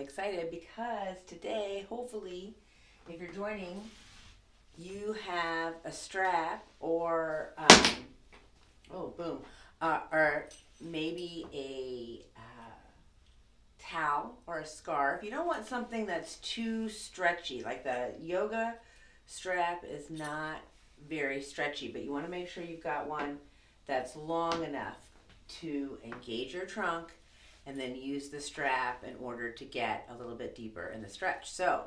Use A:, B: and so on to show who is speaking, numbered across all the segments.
A: excited because today, hopefully, if you're joining, you have a strap or, or maybe a towel or a scarf. You don't want something that's too stretchy. Like the yoga strap is not very stretchy, but you want to make sure you've got one that's long enough to engage your trunk and then use the strap in order to get a little bit deeper in the stretch. So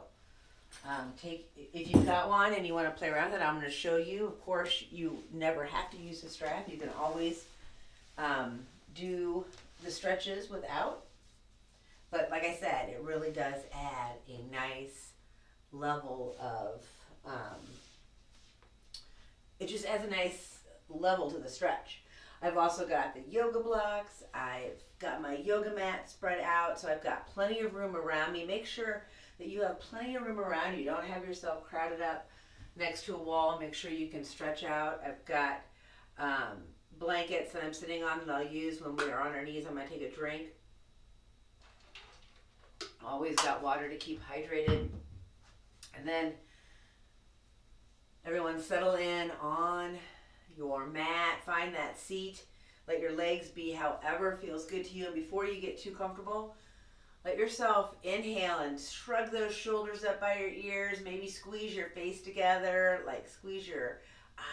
A: if you've got one and you want to play around with it, I'm going to show you. Of course, you never have to use the strap. You can always do the stretches without. But like I said, it really does add a nice level of, it just adds a nice level to the stretch. I've also got the yoga blocks. I've got my yoga mat spread out, so I've got plenty of room around me. Make sure that you have plenty of room around you. Don't have yourself crowded up next to a wall. Make sure you can stretch out. I've got blankets that I'm sitting on that I'll use when we're on our knees. I'm going to take a drink. Always got water to keep hydrated. And then everyone settle in on your mat. Find that seat. Let your legs be however feels good to you. And before you get too comfortable, let yourself inhale and shrug those shoulders up by your ears. Maybe squeeze your face together, like squeeze your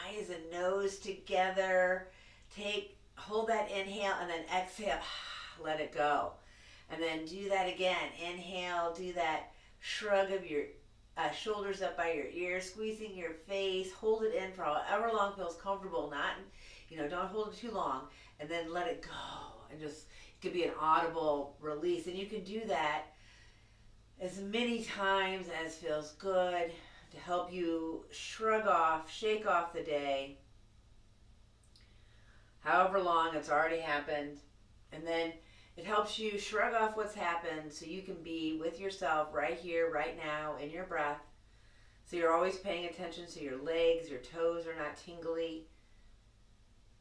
A: eyes and nose together. Hold that inhale and then exhale. Let it go. And then do that again. Inhale, do that shrug of your shoulders up by your ears, squeezing your face. Hold it in for however long feels comfortable. Don't hold it too long. And then let it go. And just, it could be an audible release. And you can do that as many times as feels good to help you shake off the day. However long it's already happened. And then it helps you shrug off what's happened so you can be with yourself right here, right now, in your breath. So you're always paying attention so your legs, your toes are not tingly.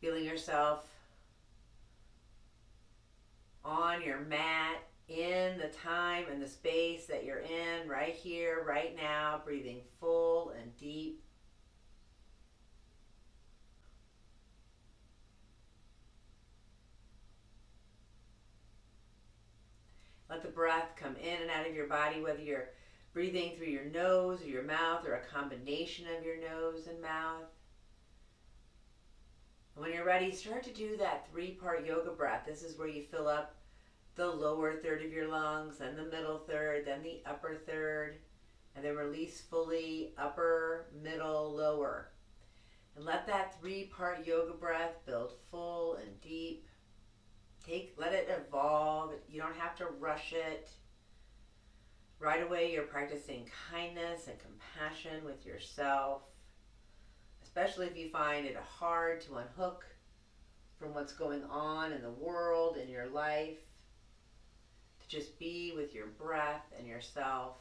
A: Feeling yourself on your mat, in the time and the space that you're in, right here, right now, breathing full and deep. Let the breath come in and out of your body, whether you're breathing through your nose or your mouth or a combination of your nose and mouth. And when you're ready, start to do that 3-part yoga breath. This is where you fill up the lower third of your lungs, then the middle third, then the upper third, and then release fully upper, middle, lower. And let that 3-part yoga breath build full and deep. Let it evolve. You don't have to rush it. Right away, you're practicing kindness and compassion with yourself, especially if you find it hard to unhook from what's going on in the world, in your life, to just be with your breath and yourself,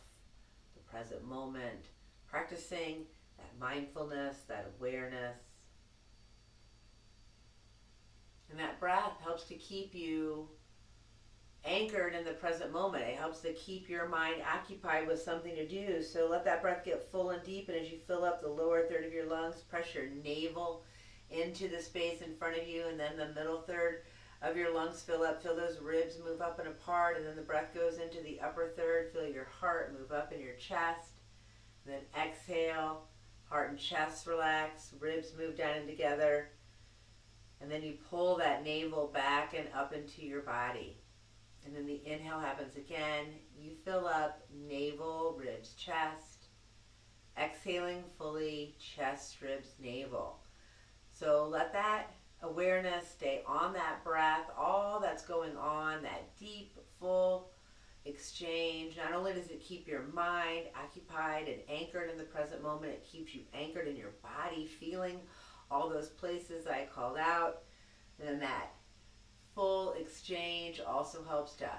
A: the present moment, practicing that mindfulness, that awareness. And that breath helps to keep you anchored in the present moment. It helps to keep your mind occupied with something to do. So let that breath get full and deep. And as you fill up the lower third of your lungs, press your navel into the space in front of you. And then the middle third of your lungs fill up. Feel those ribs move up and apart. And then the breath goes into the upper third. Feel your heart move up in your chest. And then exhale. Heart and chest relax. Ribs move down and together. And then you pull that navel back and up into your body. And then the inhale happens again. You fill up navel, ribs, chest. Exhaling fully, chest, ribs, navel. So let that awareness stay on that breath, all that's going on, that deep, full exchange. Not only does it keep your mind occupied and anchored in the present moment, it keeps you anchored in your body, feeling all those places I called out. And then that full exchange also helps to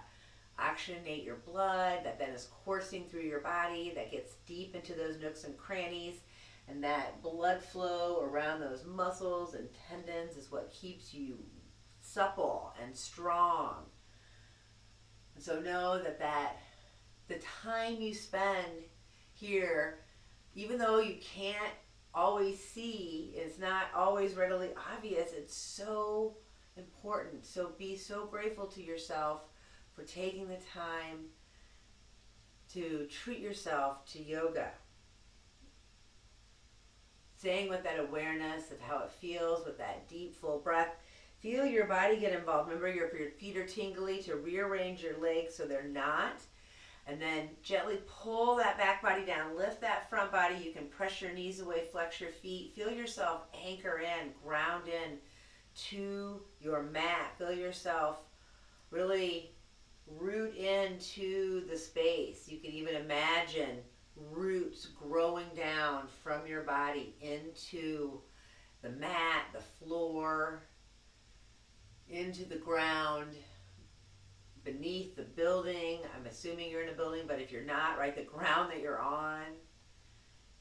A: oxygenate your blood that then is coursing through your body, that gets deep into those nooks and crannies. And that blood flow around those muscles and tendons is what keeps you supple and strong. And so know that the time you spend here, even though you can't always see, it's not always readily obvious, it's so important. So be so grateful to yourself for taking the time to treat yourself to yoga. Staying with that awareness of how it feels with that deep, full breath. Feel your body get involved. Remember, if your feet are tingly, to rearrange your legs so they're not. And then gently pull that back body down. Lift that front body. You can press your knees away, flex your feet. Feel yourself anchor in, ground in to your mat. Feel yourself really root into the space. You can even imagine roots growing down from your body into the mat, the floor, into the ground, beneath the building. I'm assuming you're in a building, but if you're not, right, the ground that you're on.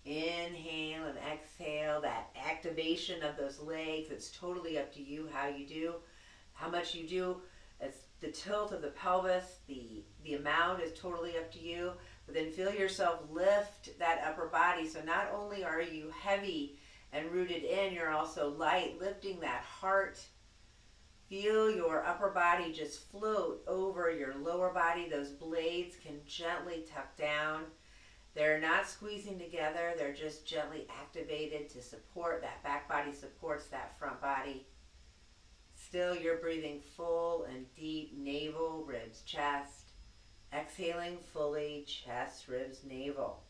A: Inhale and exhale, that activation of those legs. It's totally up to you how you do, how much you do. It's the tilt of the pelvis, the amount is totally up to you. But then feel yourself lift that upper body. So not only are you heavy and rooted in, you're also light, lifting that heart. Feel your upper body just float over your lower body. Those blades can gently tuck down. They're not squeezing together. They're just gently activated to support. That back body supports that front body. Still, you're breathing full and deep, navel, ribs, chest. Exhaling fully, chest, ribs, navel.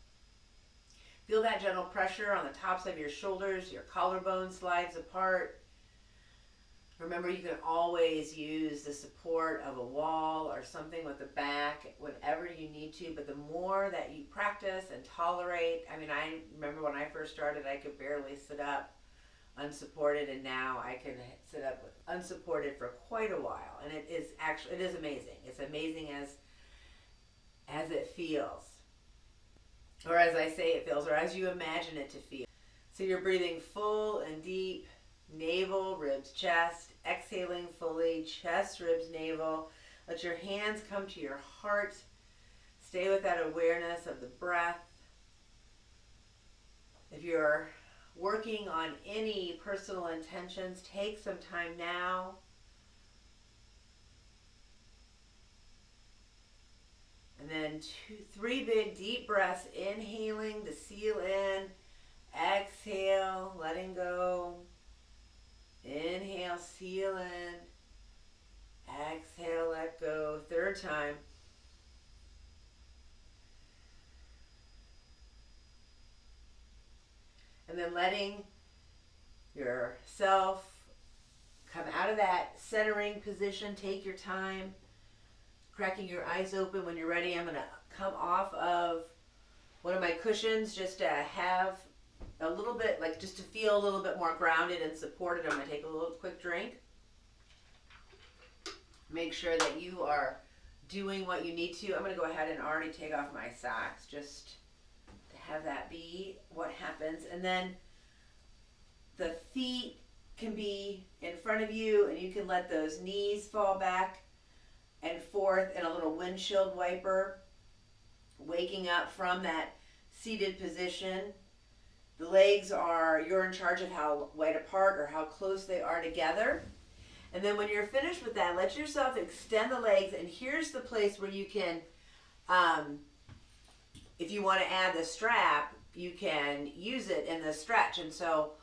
A: Feel that gentle pressure on the tops of your shoulders. Your collarbone slides apart. Remember, you can always use the support of a wall or something with the back, whatever you need to. But the more that you practice and tolerate, I mean, I remember when I first started, I could barely sit up unsupported, and now I can sit up unsupported for quite a while. And it is amazing. It's amazing as it feels, or as I say it feels, or as you imagine it to feel. So you're breathing full and deep, navel, ribs, chest, exhaling fully, chest, ribs, navel. Let your hands come to your heart. Stay with that awareness of the breath. If you're working on any personal intentions, take some time now. And then 3 big deep breaths, inhaling to seal in, exhale, letting go. Inhale, seal in, exhale, let go. 3rd time. And then letting yourself come out of that centering position. Take your time. Cracking your eyes open when you're ready. I'm going to come off of one of my cushions just to have a little bit, like just to feel a little bit more grounded and supported. I'm going to take a little quick drink. Make sure that you are doing what you need to. I'm going to go ahead and already take off my socks just to have that be what happens. And then the feet can be in front of you, and you can let those knees fall back and forth in a little windshield wiper, waking up from that seated position. The legs you're in charge of how wide apart or how close they are together. And then when you're finished with that, let yourself extend the legs, and here's the place where you can, if you want to add the strap, you can use it in the stretch. And so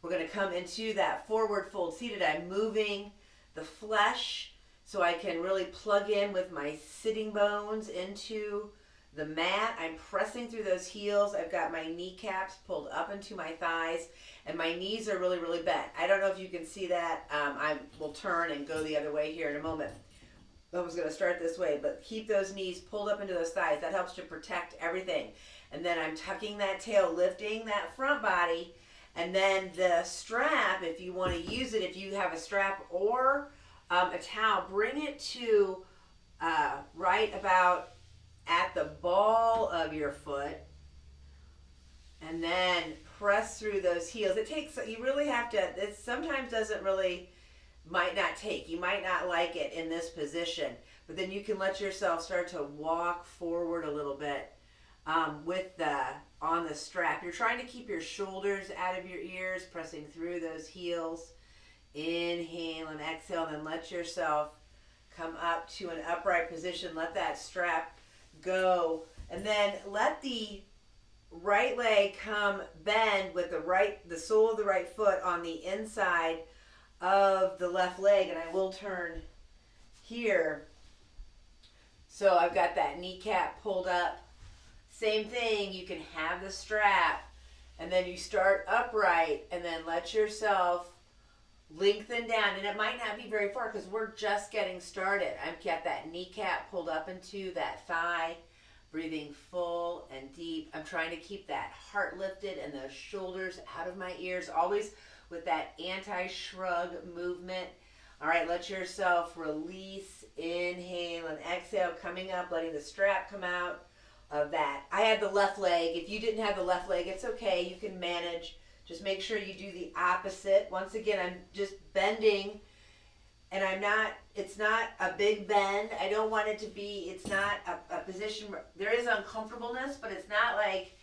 A: we're going to come into that forward fold seated. I'm moving the flesh so I can really plug in with my sitting bones into the mat. I'm pressing through those heels. I've got my kneecaps pulled up into my thighs, and my knees are really, really bent. I don't know if you can see that. I will turn and go the other way here in a moment. I was going to start this way, but keep those knees pulled up into those thighs. That helps to protect everything. And then I'm tucking that tail, lifting that front body, and then the strap, if you want to use it, if you have a strap or a towel, bring it to right about at the ball of your foot, and then press through those heels. It takes, you really have to, it sometimes doesn't really, might not take, you might not like it in this position, but then you can let yourself start to walk forward a little on the strap. You're trying to keep your shoulders out of your ears, pressing through those heels. Inhale and exhale, and then let yourself come up to an upright position. Let that strap go, and then let the right leg come bend with the sole of the right foot on the inside of the left leg. And I will turn here. So I've got that kneecap pulled up. Same thing, you can have the strap, and then you start upright, and then let yourself lengthen down. And it might not be very far because we're just getting started. I've got that kneecap pulled up into that thigh, breathing full and deep. I'm trying to keep that heart lifted and those shoulders out of my ears, always with that anti-shrug movement. All right, let yourself release. Inhale and exhale, coming up, letting the strap come out of that. I had the left leg. If you didn't have the left leg, it's okay. You can manage. Just make sure you do the opposite. Once again, I'm just bending, and it's not a big bend. I don't want it to be, it's not a position where there is uncomfortableness, but it's not like,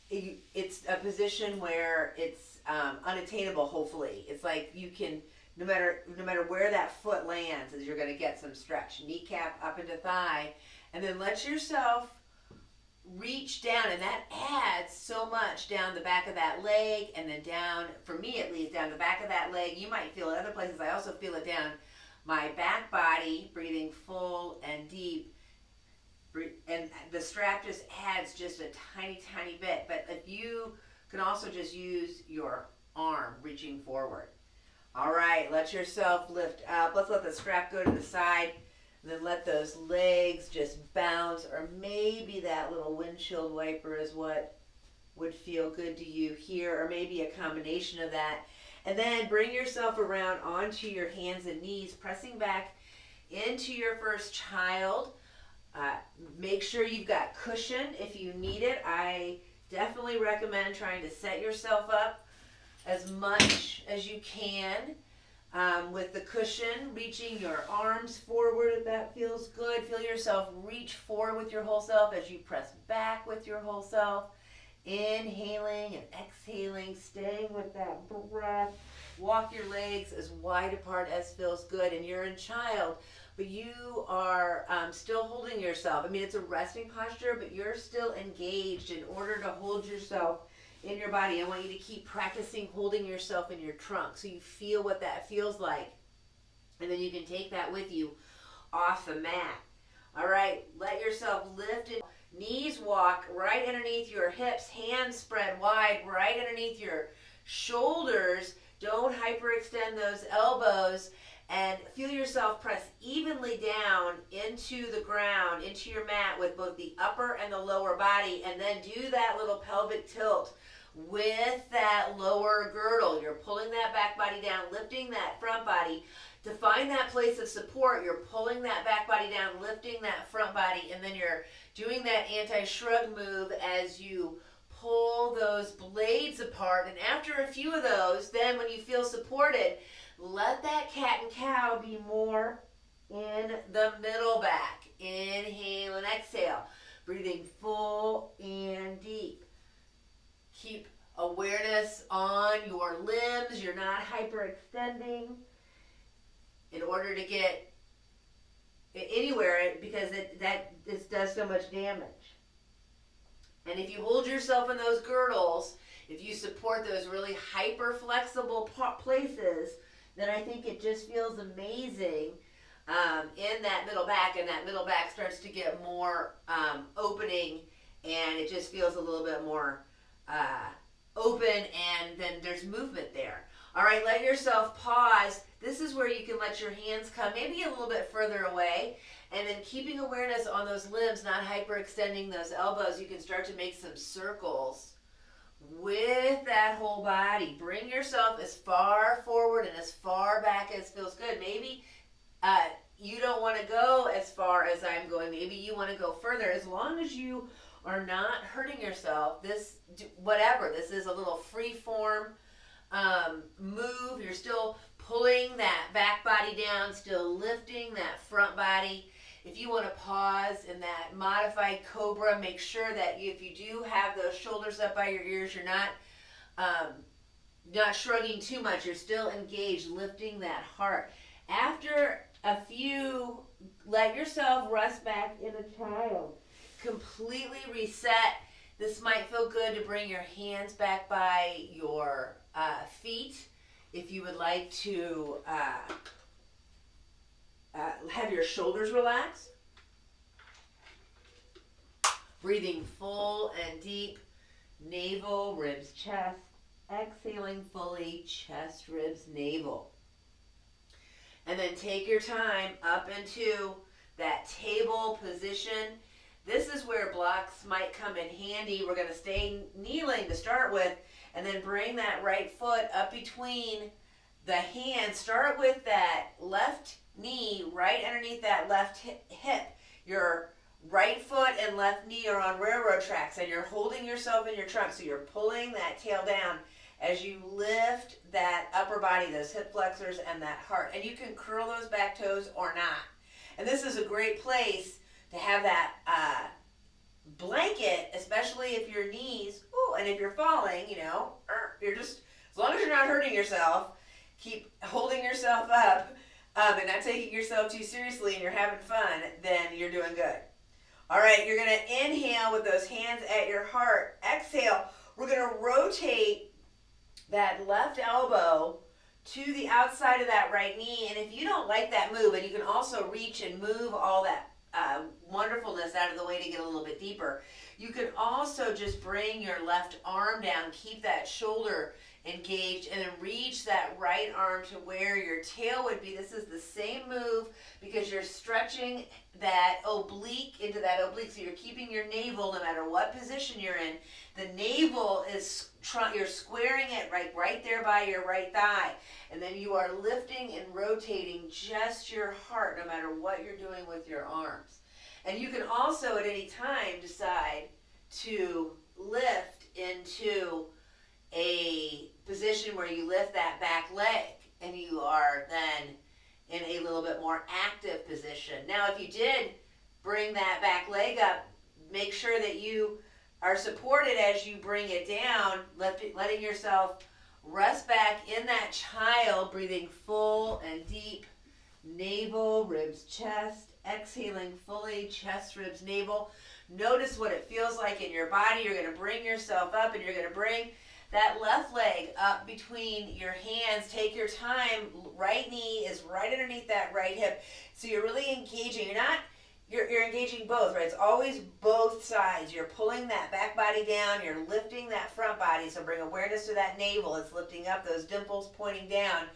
A: it's a position where it's unattainable, hopefully. It's like you can, no matter where that foot lands, is you're going to get some stretch. Kneecap up into thigh, and then let yourself reach down, and that adds so much down the back of that leg, and then down, for me at least, down the back of that leg. You might feel it other places. I also feel it down my back body, breathing full and deep. And the strap just adds just a tiny, tiny bit. But if you can also just use your arm reaching forward. All right, let yourself lift up. Let's let the strap go to the side. And then let those legs just bounce, or maybe that little windshield wiper is what would feel good to you here, or maybe a combination of that. And then bring yourself around onto your hands and knees, pressing back into your first child. Make sure you've got cushion if you need it. I definitely recommend trying to set yourself up as much as you can. With the cushion, reaching your arms forward if that feels good. Feel yourself reach forward with your whole self as you press back with your whole self. Inhaling and exhaling, staying with that breath. Walk your legs as wide apart as feels good. And you're in child, but you are still holding yourself. I mean, it's a resting posture, but you're still engaged in order to hold yourself in your body. I want you to keep practicing holding yourself in your trunk so you feel what that feels like. And then you can take that with you off the mat. All right, let yourself lift it. Knees walk right underneath your hips, hands spread wide right underneath your shoulders. Don't hyperextend those elbows, and feel yourself press evenly down into the ground, into your mat with both the upper and the lower body, and then do that little pelvic tilt with that lower girdle. You're pulling that back body down, lifting that front body. To find that place of support, you're pulling that back body down, lifting that front body, and then you're doing that anti-shrug move as you pull those blades apart. And after a few of those, then when you feel supported, let that cat and cow be more in the middle back. Inhale and exhale, breathing full and deep. Keep awareness on your limbs. You're not hyperextending in order to get anywhere, because this does so much damage. And if you hold yourself in those girdles, if you support those really hyper flexible places, then I think it just feels amazing in that middle back, and that middle back starts to get more opening, and it just feels a little bit more open, and then there's movement there. All right, let yourself pause. This is where you can let your hands come maybe a little bit further away, and then keeping awareness on those limbs, not hyperextending those elbows. You can start to make some circles with that whole body. Bring yourself as far forward and as far back as feels good. Maybe you don't want to go as far as I'm going. Maybe you want to go further. As long as you are not hurting yourself, this is a little free form move. You're still pulling that back body down, still lifting that front body. If you want to pause in that modified cobra, make sure that if you do have those shoulders up by your ears, you're not shrugging too much. You're still engaged, lifting that heart. After a few, let yourself rest back in a child. Completely reset. This might feel good to bring your hands back by your feet. If you would like to have your shoulders relax. Breathing full and deep. Navel, ribs, chest. Exhaling fully, chest, ribs, navel. And then take your time up into that table position. This is where blocks might come in handy. We're going to stay kneeling to start with, and then bring that right foot up between the hands. Start with that left knee right underneath that left hip. Your right foot and left knee are on railroad tracks, and you're holding yourself in your trunk, so you're pulling that tail down as you lift that upper body, those hip flexors and that heart. And you can curl those back toes or not. And this is a great place to have that blanket, especially if your knees, and if you're falling, you're just, as long as you're not hurting yourself, keep holding yourself up and not taking yourself too seriously, and you're having fun, then you're doing good. All right, you're going to inhale with those hands at your heart. Exhale. We're going to rotate that left elbow to the outside of that right knee. And if you don't like that move, and you can also reach and move all that wonderfulness out of the way to get a little bit deeper, you can also just bring your left arm down, keep that shoulder engaged, and then reach that right arm to where your tail would be. This is the same move because you're stretching that oblique into that oblique, so you're keeping your navel, no matter what position you're in, the navel is, you're squaring it right there by your right thigh, and then you are lifting and rotating just your heart, no matter what you're doing with your arms. And you can also at any time decide to lift into a position where you lift that back leg, and you are then in a little bit more active position. Now, if you did bring that back leg up, make sure that you are supported as you bring it down, letting yourself rest back in that child, breathing full and deep. Navel, ribs, chest, exhaling fully, chest, ribs, navel. Notice what it feels like in your body. You're going to bring yourself up, and you're going to bring that left leg up between your hands. Take your time. Right knee is right underneath that right hip. So you're really engaging. You're engaging both, right? It's always both sides. You're pulling that back body down. You're lifting that front body. So bring awareness to that navel. It's lifting up, those dimples pointing down.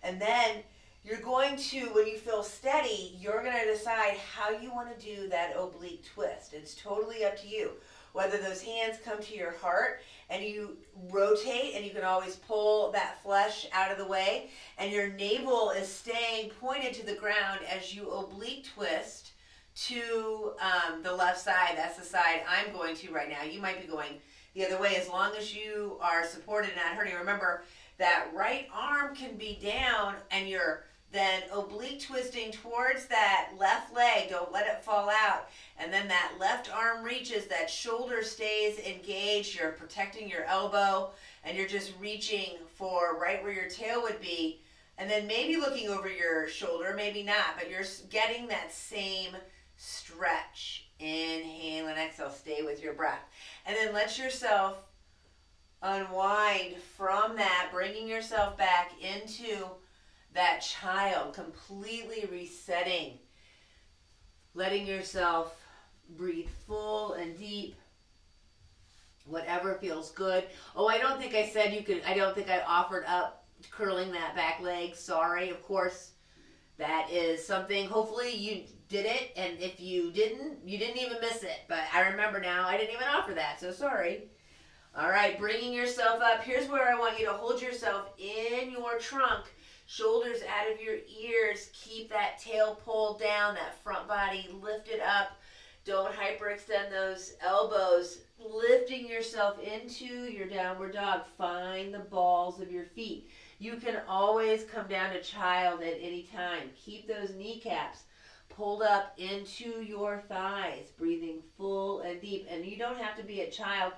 A: And then you're going to, when you feel steady, you're going to decide how you want to do that oblique twist. It's totally up to you. Whether those hands come to your heart and you rotate, and you can always pull that flesh out of the way, and your navel is staying pointed to the ground as you oblique twist to the left side. That's the side I'm going to right now. You might be going the other way, as long as you are supported and not hurting. Remember, that right arm can be down, and you're then oblique twisting towards that left leg. Don't let it fall out. And then that left arm reaches, that shoulder stays engaged. You're protecting your elbow, and you're just reaching for right where your tail would be. And then maybe looking over your shoulder, maybe not, but you're getting that same stretch. Inhale and exhale. Stay with your breath. And then let yourself unwind from that, bringing yourself back into that child, completely resetting, letting yourself breathe full and deep, whatever feels good. Oh, I don't think I said you could, I don't think I offered up curling that back leg. Sorry, of course, that is something, hopefully you did it, and if you didn't even miss it, but I remember now, I didn't even offer that, so sorry. All right, bringing yourself up. Here's where I want you to hold yourself in your trunk, shoulders out of your ears. Keep that tail pulled down, that front body lifted up. Don't hyperextend those elbows. Lifting yourself into your downward dog. Find the balls of your feet. You can always come down to child at any time. Keep those kneecaps pulled up into your thighs, breathing full and deep. And you don't have to be a child.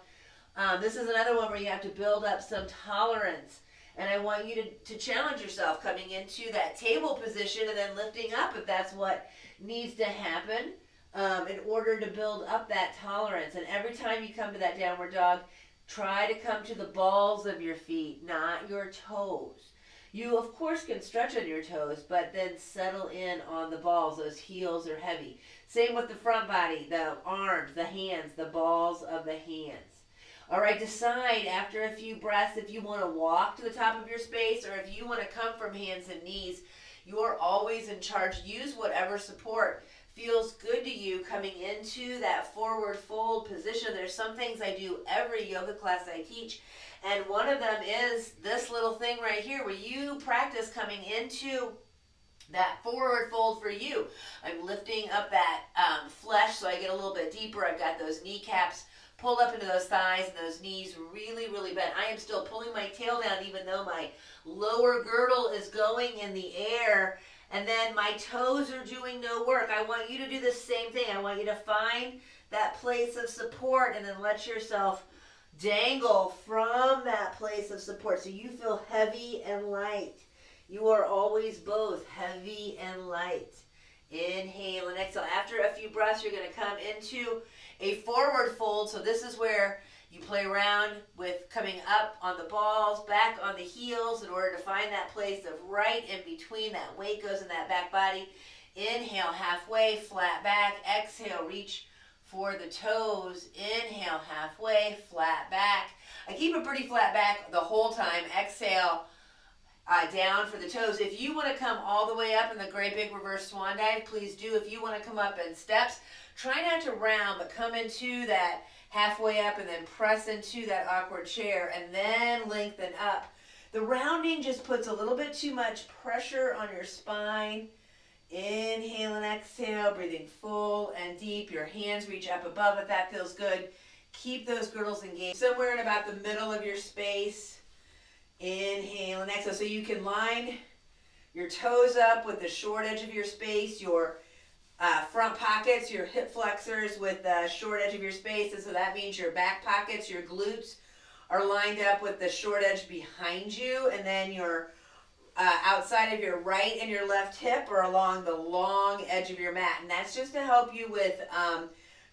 A: This is another one where you have to build up some tolerance. And I want you to challenge yourself coming into that table position and then lifting up if that's what needs to happen in order to build up that tolerance. And every time you come to that downward dog, try to come to the balls of your feet, not your toes. You, of course, can stretch on your toes, but then settle in on the balls. Those heels are heavy. Same with the front body, the arms, the hands, the balls of the hands. All right, decide after a few breaths if you want to walk to the top of your space or if you want to come from hands and knees. You're always in charge. Use whatever support feels good to you coming into that forward fold position. There's some things I do every yoga class I teach, and one of them is this little thing right here where you practice coming into that forward fold for you. I'm lifting up that flesh so I get a little bit deeper. I've got those kneecaps pulled up into those thighs and those knees really, really bent. I am still pulling my tail down even though my lower girdle is going in the air and then my toes are doing no work. I want you to do the same thing. I want you to find that place of support and then let yourself dangle from that place of support so you feel heavy and light. You are always both heavy and light. Inhale and exhale. After a few breaths, you're going to come into a forward fold. So this is where you play around with coming up on the balls, back on the heels in order to find that place of right in between. That weight goes in that back body. Inhale, halfway, flat back. Exhale, reach for the toes. Inhale, halfway, flat back. I keep a pretty flat back the whole time. Exhale, down for the toes. If you want to come all the way up in the great big reverse swan dive, please do. If you want to come up in steps, try not to round, but come into that halfway up and then press into that awkward chair and then lengthen up. The rounding just puts a little bit too much pressure on your spine. Inhale and exhale, breathing full and deep. Your hands reach up above if that feels good. Keep those girdles engaged. Somewhere in about the middle of your space. Inhale and exhale. So you can line your toes up with the short edge of your space, your front pockets, your hip flexors with the short edge of your space. And so that means your back pockets, your glutes are lined up with the short edge behind you. And then your outside of your right and your left hip are along the long edge of your mat. And that's just to help you with,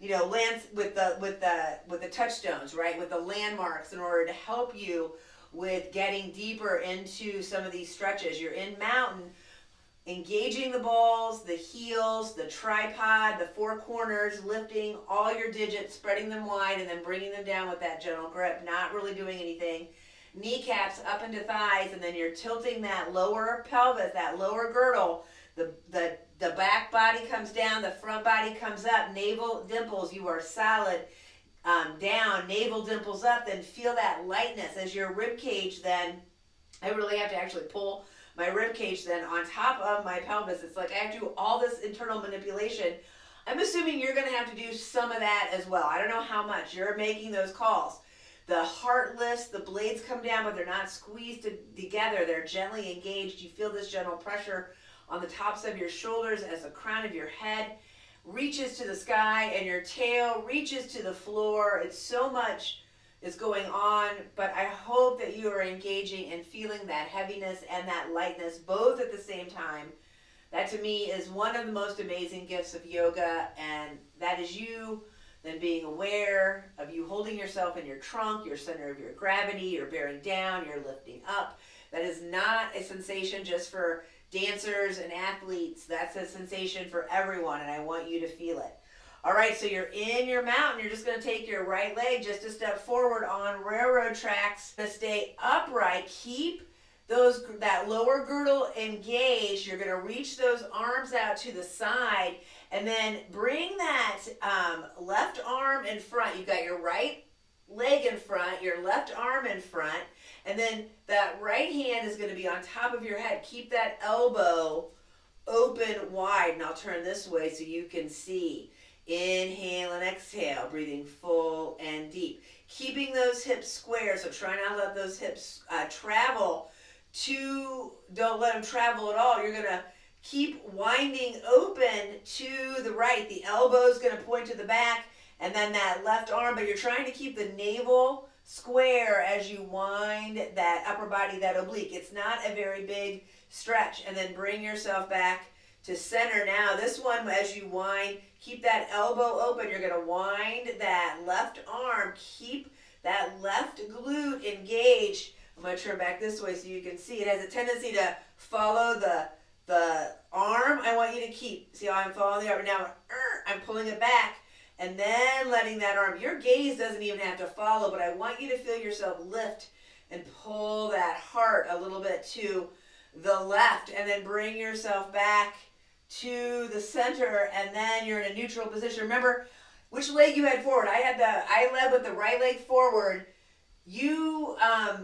A: lands with the touchstones, right? With the landmarks in order to help you with getting deeper into some of these stretches. You're in mountain, engaging the balls, the heels, the tripod, the four corners, lifting all your digits, spreading them wide, and then bringing them down with that gentle grip, not really doing anything. Kneecaps up into thighs, and then you're tilting that lower pelvis, that lower girdle. The back body comes down, the front body comes up, navel dimples, you are solid. Down, navel dimples up, then feel that lightness as your rib cage then, I really have to actually pull my rib cage then on top of my pelvis. It's like I have to do all this internal manipulation. I'm assuming you're going to have to do some of that as well. I don't know how much. You're making those calls. The heart lifts, the blades come down, but they're not squeezed together. They're gently engaged. You feel this gentle pressure on the tops of your shoulders as the crown of your head reaches to the sky and your tail reaches to the floor. It's so much is going on, but I hope that you are engaging and feeling that heaviness and that lightness both at the same time. That to me is one of the most amazing gifts of yoga, and that is you then being aware of you holding yourself in your trunk, your center of your gravity, you're bearing down, you're lifting up. That is not a sensation just for dancers and athletes. That's a sensation for everyone, and I want you to feel it. All right, so you're in your mountain. You're just going to take your right leg just a step forward on railroad tracks to stay upright. Keep that lower girdle engaged. You're going to reach those arms out to the side, and then bring that left arm in front. You've got your right leg in front, your left arm in front, and then that right hand is going to be on top of your head. Keep that elbow open wide, and I'll turn this way so you can see. Inhale and exhale, breathing full and deep. Keeping those hips square, so try not to let those hips travel don't let them travel at all. You're going to keep winding open to the right. The elbow's going to point to the back, and then that left arm, but you're trying to keep the navel square as you wind that upper body, that oblique. It's not a very big stretch. And then bring yourself back to center. Now this one, as you wind, keep that elbow open. You're going to wind that left arm, keep that left glute engaged. I'm going to turn back this way so you can see. It has a tendency to follow the arm. I want you to keep, see how I'm following the arm. Now I'm pulling it back and then letting that arm, your gaze doesn't even have to follow, but I want you to feel yourself lift and pull that heart a little bit to the left, and then bring yourself back to the center, and then you're in a neutral position. Remember which leg you had forward. I led with the right leg forward. You,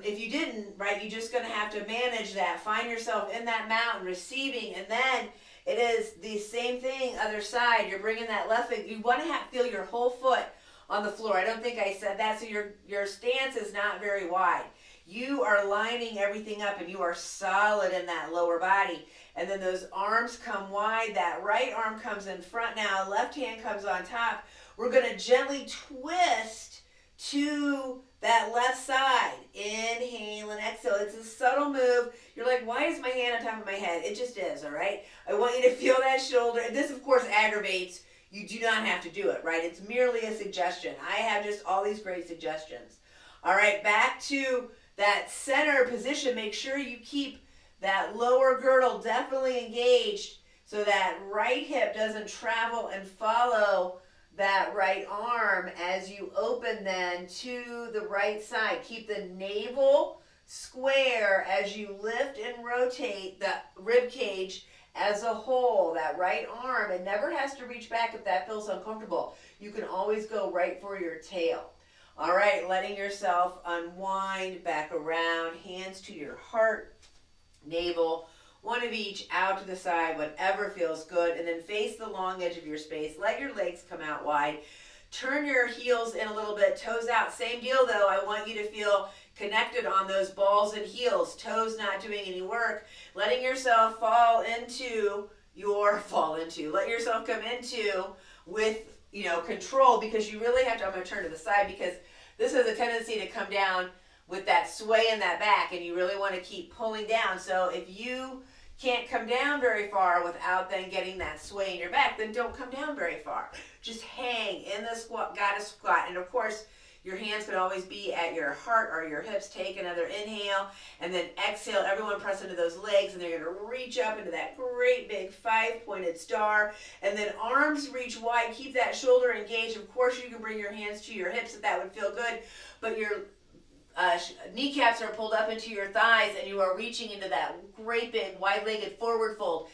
A: if you didn't, right, you're just going to have to manage that. Find yourself in that mountain, receiving, and then it is the same thing, other side. You're bringing that left leg. You want to feel your whole foot on the floor. I don't think I said that, so your stance is not very wide. You are lining everything up, and you are solid in that lower body. And then those arms come wide. That right arm comes in front now. Left hand comes on top. We're going to gently twist to that left side. Inhale and exhale. It's a subtle move. You're like, why is my hand on top of my head? It just is, all right? I want you to feel that shoulder. This, of course, aggravates. You do not have to do it, right? It's merely a suggestion. I have just all these great suggestions. All right, back to that center position. Make sure you keep that lower girdle definitely engaged so that right hip doesn't travel and follow that right arm as you open then to the right side. Keep the navel square as you lift and rotate the rib cage as a whole. That right arm, it never has to reach back if that feels uncomfortable. You can always go right for your tail. All right, letting yourself unwind back around, hands to your heart, navel, one of each out to the side, whatever feels good, and then face the long edge of your space. Let your legs come out wide. Turn your heels in a little bit, toes out. Same deal though, I want you to feel connected on those balls and heels, toes not doing any work. Letting yourself let yourself come into with, control, because you really have to, I'm going to turn to the side because this has a tendency to come down with that sway in that back, and you really want to keep pulling down. So if you can't come down very far without then getting that sway in your back, then don't come down very far. Just hang in the squat, goddess squat. And of course, your hands could always be at your heart or your hips. Take another inhale, and then exhale. Everyone press into those legs, and they're going to reach up into that great big 5-pointed star. And then arms reach wide. Keep that shoulder engaged. Of course, you can bring your hands to your hips if that would feel good, but your kneecaps are pulled up into your thighs, and you are reaching into that great big wide-legged forward fold.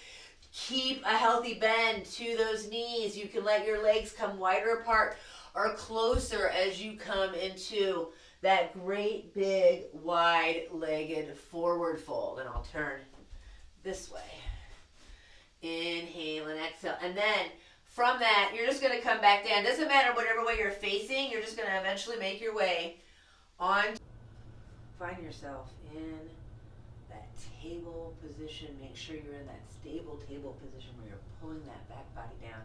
A: Keep a healthy bend to those knees. You can let your legs come wider apart or closer as you come into that great big wide-legged forward fold. And I'll turn this way. Inhale and exhale. And then from that, you're just going to come back down. Doesn't matter whatever way you're facing. You're just going to eventually make your way on. Find yourself in that table position. Make sure you're in that stable table position where you're pulling that back body down,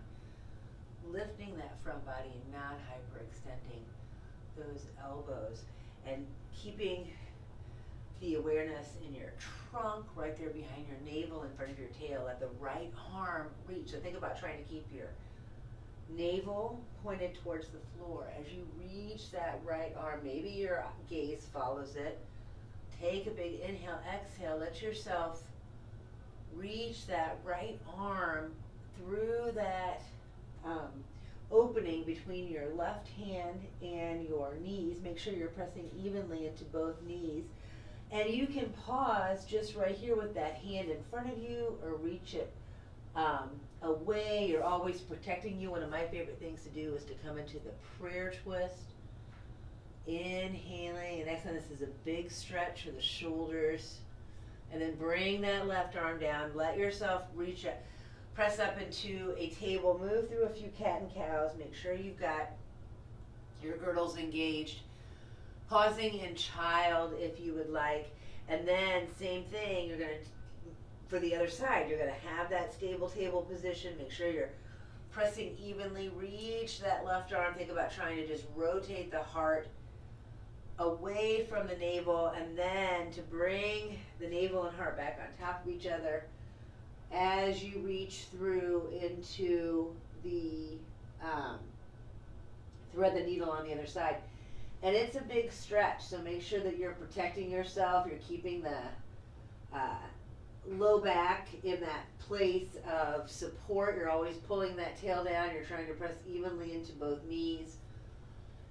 A: lifting that front body and not hyperextending those elbows, and keeping the awareness in your trunk right there behind your navel in front of your tail. Let the right arm reach. So think about trying to keep your navel pointed towards the floor. As you reach that right arm, maybe your gaze follows it. Take a big inhale, exhale. Let yourself reach that right arm through that opening between your left hand and your knees. Make sure you're pressing evenly into both knees. And you can pause just right here with that hand in front of you, or reach it away. You're always protecting you. One of my favorite things to do is to come into the prayer twist. Inhaling and exhaling. This is a big stretch for the shoulders. And then bring that left arm down. Let yourself reach it. Press up into a table. Move through a few cat and cows. Make sure you've got your girdles engaged. Pausing in child if you would like. And then same thing. You're going to for the other side, you're going to have that stable table position. Make sure you're pressing evenly. Reach that left arm. Think about trying to just rotate the heart away from the navel, and then to bring the navel and heart back on top of each other as you reach through into the thread the needle on the other side. And it's a big stretch, so make sure that you're protecting yourself. You're keeping the low back in that place of support. You're always pulling that tail down. You're trying to press evenly into both knees.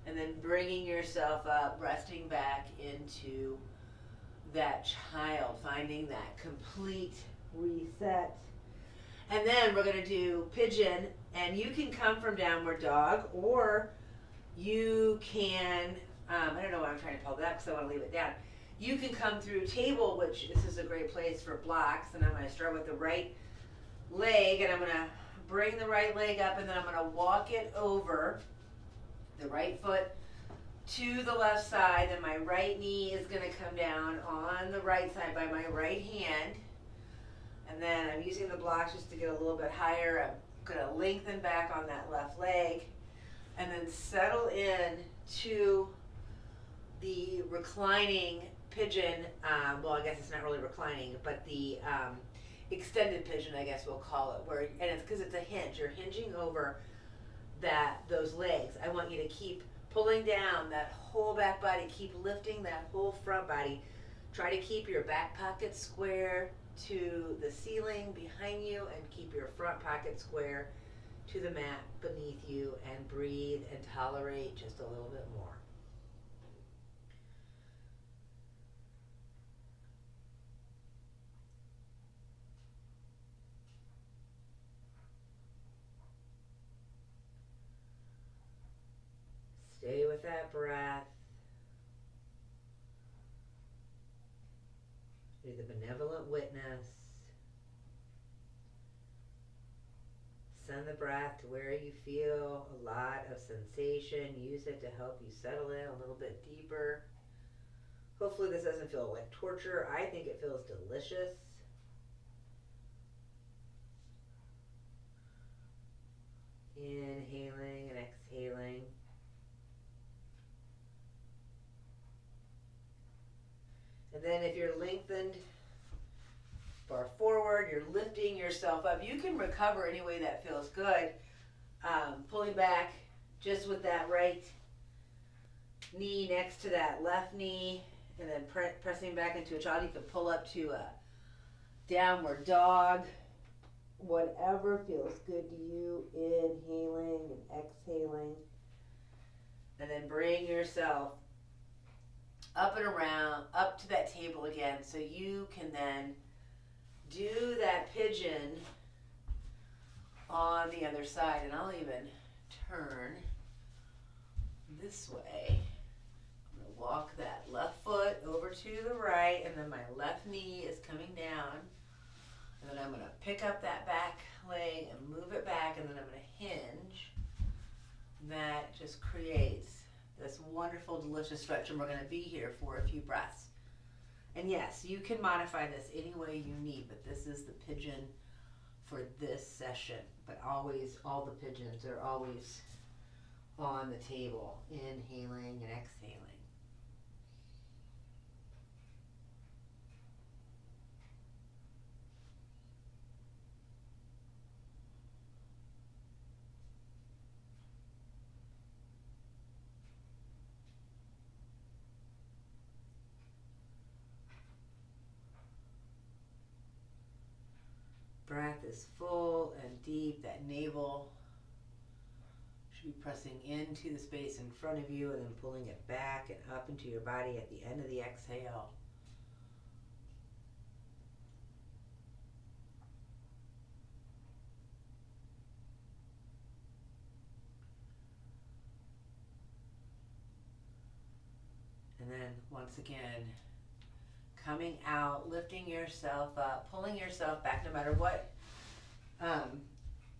A: And then bringing yourself up, resting back into that child, finding that complete reset. And then we're going to do pigeon, and you can come from downward dog, or you can, I don't know why I'm trying to pull that because I want to leave it down. You can come through table, which this is a great place for blocks, and I'm going to start with the right leg, and I'm going to bring the right leg up, and then I'm going to walk it over the right foot to the left side, and my right knee is going to come down on the right side by my right hand. And then I'm using the blocks just to get a little bit higher. I'm going to lengthen back on that left leg and then settle in to the reclining pigeon. Well, I guess it's not really reclining, but the extended pigeon, I guess we'll call it. And it's because it's a hinge. You're hinging over those legs. I want you to keep pulling down that whole back body, keep lifting that whole front body. Try to keep your back pocket square to the ceiling behind you, and keep your front pocket square to the mat beneath you, and breathe and tolerate just a little bit more. Stay with that breath. Be the benevolent witness. Send the breath to where you feel a lot of sensation. Use it to help you settle in a little bit deeper. Hopefully this doesn't feel like torture. I think it feels delicious. Inhaling and exhaling. And then if you're lengthened far forward, you're lifting yourself up. You can recover any way that feels good. Pulling back just with that right knee next to that left knee, and then pressing back into a child. You can pull up to a downward dog. Whatever feels good to you. Inhaling and exhaling. And then bring yourself up and around, up to that table again, so you can then do that pigeon on the other side. And I'll even turn this way. I'm going to walk that left foot over to the right, and then my left knee is coming down. And then I'm going to pick up that back leg and move it back, and then I'm going to hinge. That just creates this wonderful, delicious stretch, and we're going to be here for a few breaths. And yes, you can modify this any way you need, but this is the pigeon for this session. But always, all the pigeons are always on the table, inhaling and exhaling. Breath is full and deep. That navel should be pressing into the space in front of you, and then pulling it back and up into your body at the end of the exhale. And then once again, coming out, lifting yourself up, pulling yourself back. No matter what,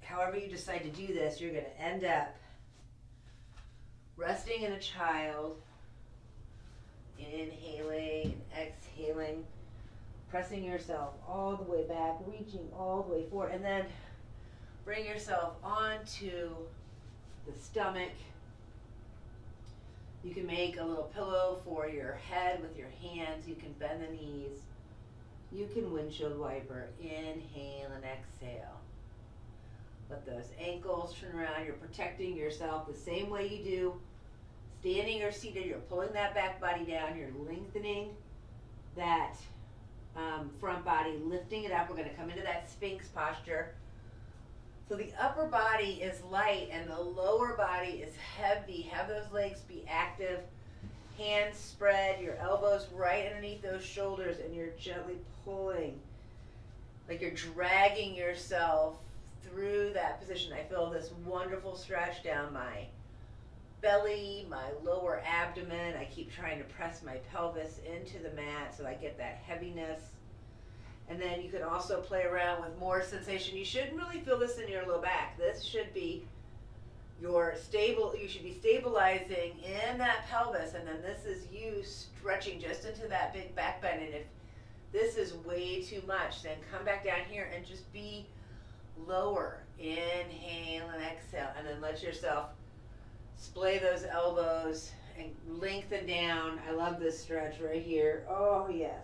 A: however you decide to do this, you're going to end up resting in a child, inhaling and exhaling, Pressing yourself all the way back, reaching all the way forward, and then bring yourself onto the stomach. You can make a little pillow for your head with your hands. You can bend the knees. You can windshield wiper. Inhale and exhale. Let those ankles turn around. You're protecting yourself the same way you do standing or seated. You're pulling that back body down. You're lengthening that front body, lifting it up. We're going to come into that Sphinx posture. So the upper body is light and the lower body is heavy. Have those legs be active. Hands spread, your elbows right underneath those shoulders, and you're gently pulling, like you're dragging yourself through that position. I feel this wonderful stretch down my belly, my lower abdomen. I keep trying to press my pelvis into the mat so I get that heaviness. And then you can also play around with more sensation. You shouldn't really feel this in your low back. This should be your stable. You should be stabilizing in that pelvis, and then this is you stretching just into that big back bend. And if this is way too much, then come back down here and just be lower. Inhale and exhale, and then let yourself splay those elbows and lengthen down. I love this stretch right here. Oh yes.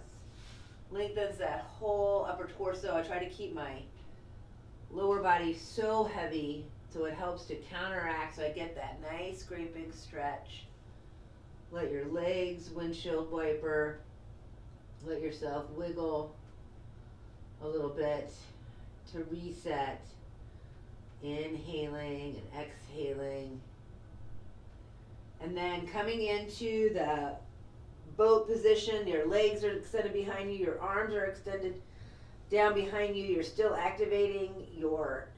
A: Lengthens that whole upper torso. I try to keep my lower body so heavy so it helps to counteract, so I get that nice great big stretch. Let your legs windshield wiper. Let yourself wiggle a little bit to reset. Inhaling and exhaling. And then coming into the boat position, your legs are extended behind you, your arms are extended down behind you. You're still activating your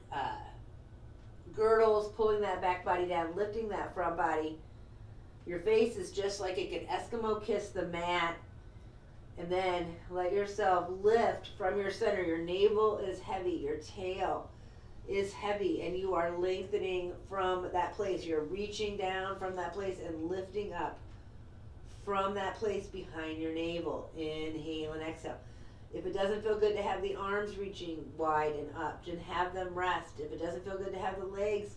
A: girdles, pulling that back body down, lifting that front body. Your face is just like it could Eskimo kiss the mat. And then let yourself lift from your center. Your navel is heavy, your tail is heavy, and you are lengthening from that place. You're reaching down from that place and lifting up from that place behind your navel. Inhale and exhale. If it doesn't feel good to have the arms reaching wide and up, then have them rest. If it doesn't feel good to have the legs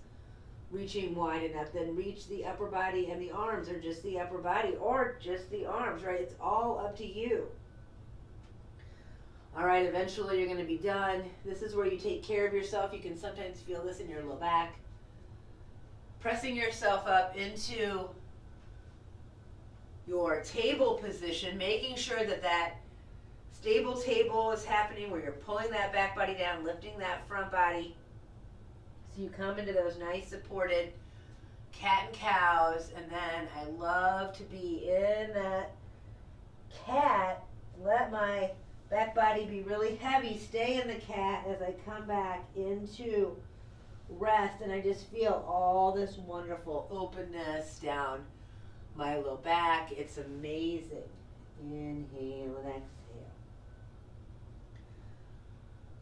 A: reaching wide and up, then reach the upper body and the arms, or just the upper body, or just the arms, right? It's all up to you. All right, eventually you're going to be done. This is where you take care of yourself. You can sometimes feel this in your low back. Pressing yourself up into your table position, making sure that that stable table is happening where you're pulling that back body down, lifting that front body. So you come into those nice supported cat and cows, and then I love to be in that cat. Let my back body be really heavy. Stay in the cat as I come back into rest, and I just feel all this wonderful openness down my low back. It's amazing. Inhale and exhale.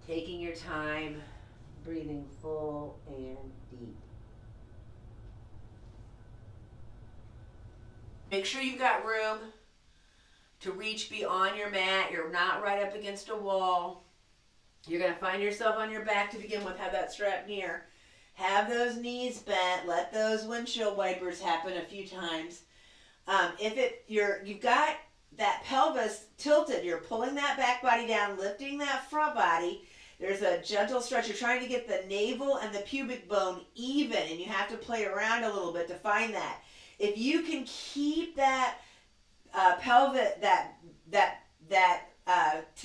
A: Taking your time, breathing full and deep. Make sure you've got room to reach beyond your mat. You're not right up against a wall. You're going to find yourself on your back to begin with. Have that strap near. Have those knees bent. Let those windshield wipers happen a few times. You've got that pelvis tilted, you're pulling that back body down, lifting that front body. There's a gentle stretch. You're trying to get the navel and the pubic bone even, and you have to play around a little bit to find that. If you can keep that pelvic,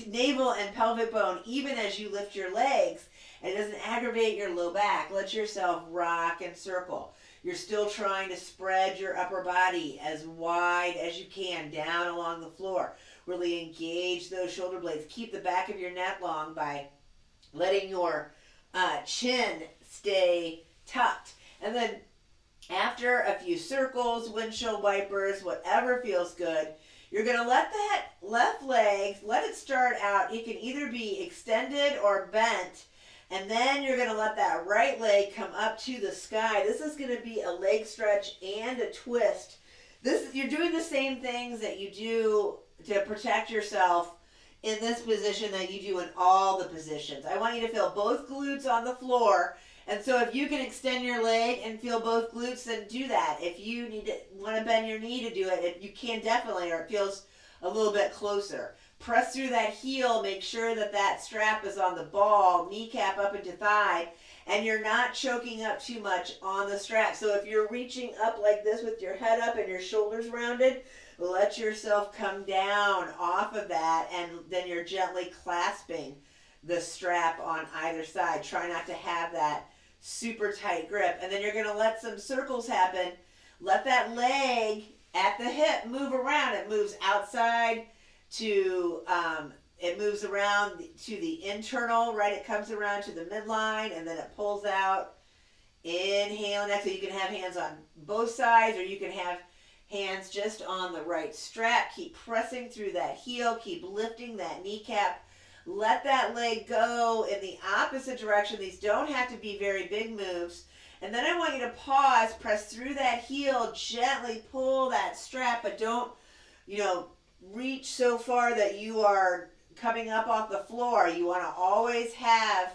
A: navel and pelvic bone even as you lift your legs, and it doesn't aggravate your low back, let yourself rock and circle. You're still trying to spread your upper body as wide as you can down along the floor. Really engage those shoulder blades. Keep the back of your neck long by letting your chin stay tucked. And then after a few circles, windshield wipers, whatever feels good, you're going to let that left leg, let it start out. It can either be extended or bent. And then you're going to let that right leg come up to the sky. This is going to be a leg stretch and a twist. You're doing the same things that you do to protect yourself in this position that you do in all the positions. I want you to feel both glutes on the floor. And so if you can extend your leg and feel both glutes, then do that. If you want to bend your knee to do it, you can definitely, or it feels a little bit closer. Press through that heel, make sure that that strap is on the ball, kneecap up into thigh, and you're not choking up too much on the strap. So if you're reaching up like this with your head up and your shoulders rounded, let yourself come down off of that, and then you're gently clasping the strap on either side. Try not to have that super tight grip. And then you're going to let some circles happen. Let that leg at the hip move around. It moves outside to, it moves around to the internal, right? It comes around to the midline, and then it pulls out. Inhale and exhale. You can have hands on both sides, or you can have hands just on the right strap. Keep pressing through that heel. Keep lifting that kneecap. Let that leg go in the opposite direction. These don't have to be very big moves. And then I want you to pause, press through that heel, gently pull that strap, but don't, reach so far that you are coming up off the floor. You want to always have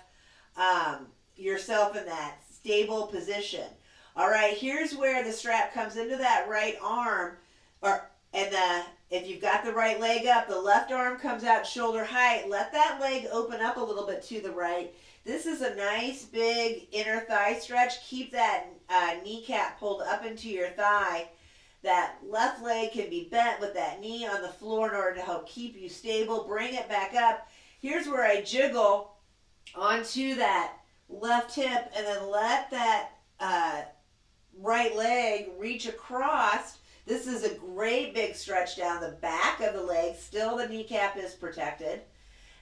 A: yourself in that stable position. All right, here's where the strap comes into that right arm, if you've got the right leg up, the left arm comes out shoulder height. Let that leg open up a little bit to the right. This is a nice big inner thigh stretch. Keep that kneecap pulled up into your thigh. That left leg can be bent with that knee on the floor in order to help keep you stable. Bring it back up. Here's where I jiggle onto that left hip, and then let that right leg reach across. This is a great big stretch down the back of the leg. Still the kneecap is protected.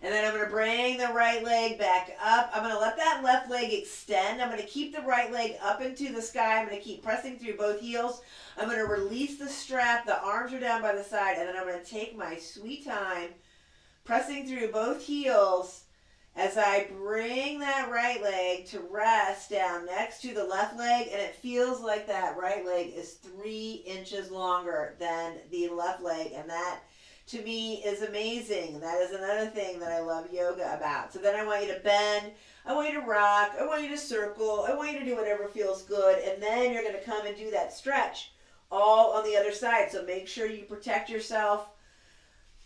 A: And then I'm going to bring the right leg back up. I'm going to let that left leg extend. I'm going to keep the right leg up into the sky. I'm going to keep pressing through both heels. I'm going to release the strap. The arms are down by the side. And then I'm going to take my sweet time, pressing through both heels as I bring that right leg to rest down next to the left leg. And it feels like that right leg is 3 inches longer than the left leg. And that, to me, is amazing. That is another thing that I love yoga about. So then I want you to bend. I want you to rock. I want you to circle. I want you to do whatever feels good. And then you're going to come and do that stretch all on the other side. So make sure you protect yourself.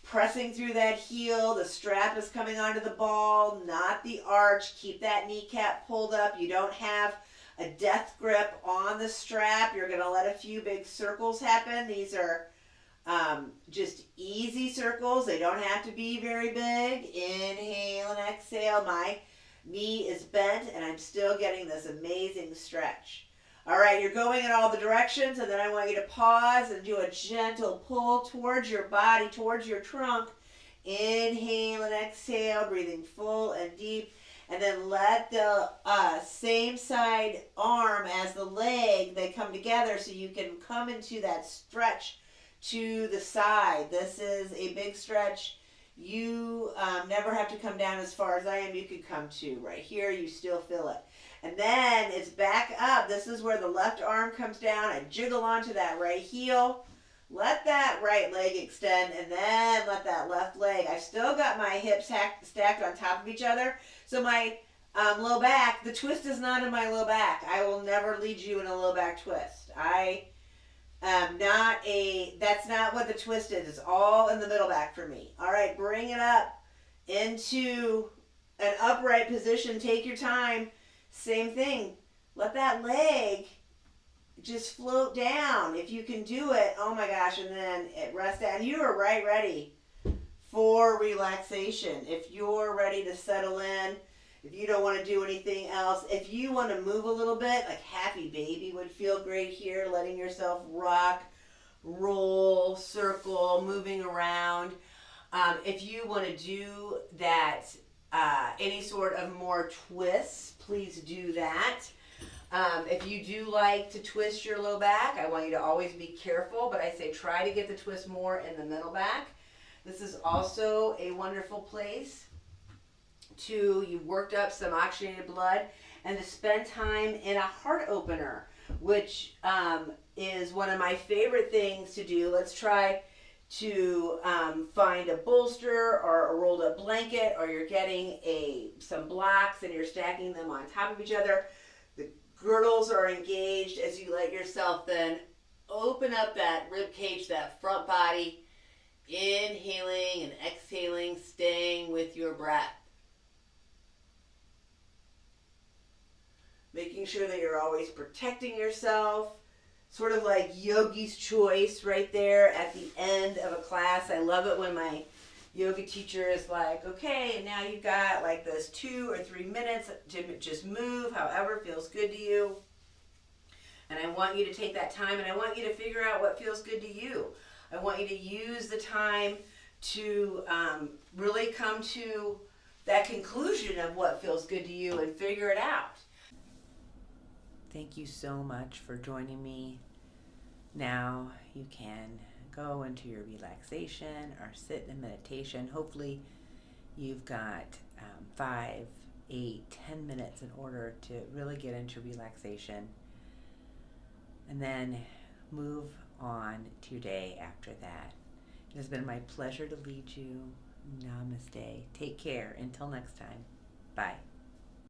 A: Pressing through that heel. The strap is coming onto the ball, not the arch. Keep that kneecap pulled up. You don't have a death grip on the strap. You're going to let a few big circles happen. These are just easy circles. They don't have to be very big. Inhale and exhale. My knee is bent and I'm still getting this amazing stretch. All right, you're going in all the directions, and then I want you to pause and do a gentle pull towards your body, towards your trunk. Inhale and exhale, breathing full and deep. And then let the same side arm as the leg, they come together so you can come into that stretch to the side. This is a big stretch. You never have to come down as far as I am. You could come to right here. You still feel it. And then it's back up. This is where the left arm comes down. I jiggle onto that right heel. Let that right leg extend, and then let that left leg. I've still got my hips stacked on top of each other. So my low back, the twist is not in my low back. I will never lead you in a low back twist. That's not what the twist is. It's all in the middle back for me. All right, bring it up into an upright position. Take your time. Same thing. Let that leg just float down. If you can do it, oh my gosh, and then it rests down. You are right ready for relaxation. If you're ready to settle in, if you don't want to do anything else, if you want to move a little bit, like happy baby would feel great here, letting yourself rock, roll, circle, moving around. If you want to do that, any sort of more twists, please do that. If you do like to twist your low back, I want you to always be careful, but I say try to get the twist more in the middle back. This is also a wonderful place you've worked up some oxygenated blood, and to spend time in a heart opener, which is one of my favorite things to do. Let's try to find a bolster or a rolled up blanket, or you're getting some blocks and you're stacking them on top of each other. The girdles are engaged as you let yourself then open up that rib cage, that front body, inhaling and exhaling, staying with your breath. Making sure that you're always protecting yourself. Sort of like yogi's choice right there at the end of a class. I love it when my yoga teacher is like, okay, now you've got like this 2 or 3 minutes to just move however feels good to you. And I want you to take that time and I want you to figure out what feels good to you. I want you to use the time to really come to that conclusion of what feels good to you and figure it out. Thank you so much for joining me. Now you can go into your relaxation or sit in meditation. Hopefully you've got 5, 8, 10 minutes in order to really get into relaxation. And then move on to your day after that. It has been my pleasure to lead you. Namaste. Take care. Until next time. Bye.